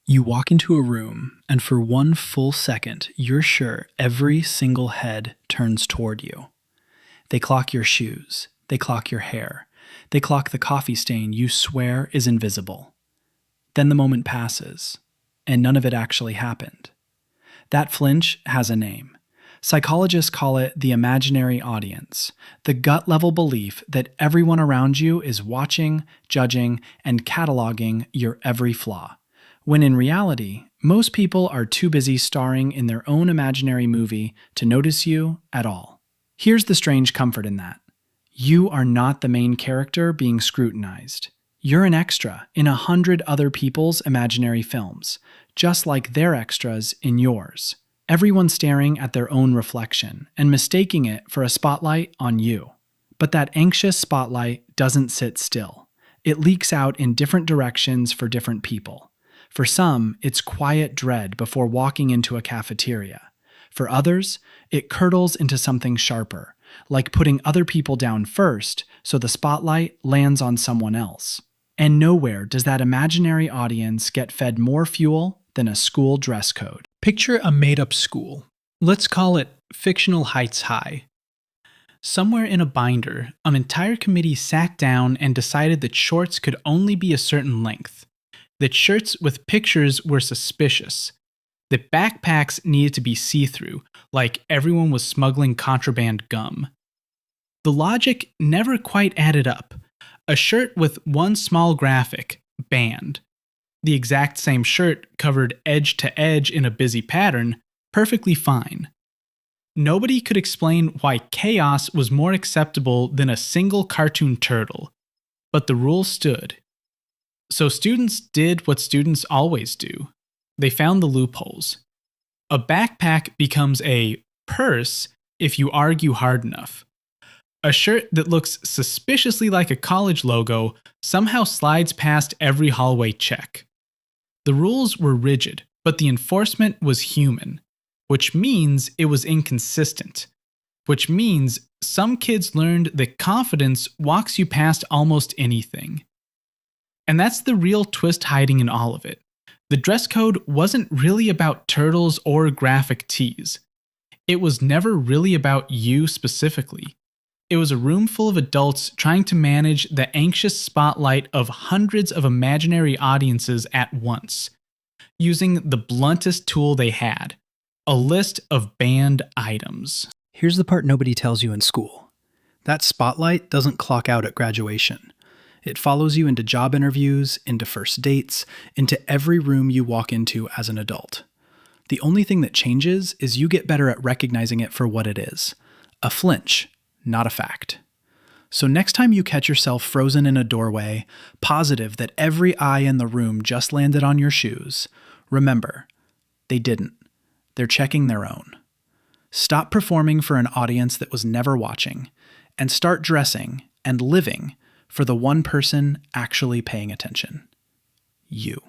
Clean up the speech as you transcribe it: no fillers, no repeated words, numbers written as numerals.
You walk into a room, and for one full second, you're sure every single head turns toward you. They clock your shoes. They clock your hair. They clock the coffee stain you swear is invisible. Then the moment passes, and none of it actually happened. That flinch has a name. Psychologists call it the imaginary audience, the gut-level belief that everyone around you is watching, judging, and cataloging your every flaw. When in reality, most people are too busy starring in their own imaginary movie to notice you at all. Here's the strange comfort in that. You are not the main character being scrutinized. You're an extra in 100 other people's imaginary films, just like they're extras in yours. Everyone staring at their own reflection and mistaking it for a spotlight on you. But that anxious spotlight doesn't sit still. It leaks out in different directions for different people. For some, it's quiet dread before walking into a cafeteria. For others, it curdles into something sharper, like putting other people down first so the spotlight lands on someone else. And nowhere does that imaginary audience get fed more fuel than a school dress code. Picture a made-up school. Let's call it Fictional Heights High. Somewhere in a binder, an entire committee sat down and decided that shorts could only be a certain length, that shirts with pictures were suspicious, that backpacks needed to be see-through, like everyone was smuggling contraband gum. The logic never quite added up. A shirt with one small graphic, banned. The exact same shirt covered edge to edge in a busy pattern, perfectly fine. Nobody could explain why chaos was more acceptable than a single cartoon turtle, but the rule stood. So students did what students always do. They found the loopholes. A backpack becomes a purse if you argue hard enough. A shirt that looks suspiciously like a college logo somehow slides past every hallway check. The rules were rigid, but the enforcement was human, which means it was inconsistent, which means some kids learned that confidence walks you past almost anything. And that's the real twist hiding in all of it. The dress code wasn't really about turtles or graphic tees. It was never really about you specifically. It was a room full of adults trying to manage the anxious spotlight of hundreds of imaginary audiences at once, using the bluntest tool they had, a list of banned items. Here's the part nobody tells you in school. That spotlight doesn't clock out at graduation. It follows you into job interviews, into first dates, into every room you walk into as an adult. The only thing that changes is you get better at recognizing it for what it is, a flinch, not a fact. So next time you catch yourself frozen in a doorway, positive that every eye in the room just landed on your shoes, remember, they didn't. They're checking their own. Stop performing for an audience that was never watching, and start dressing and living for the one person actually paying attention. You.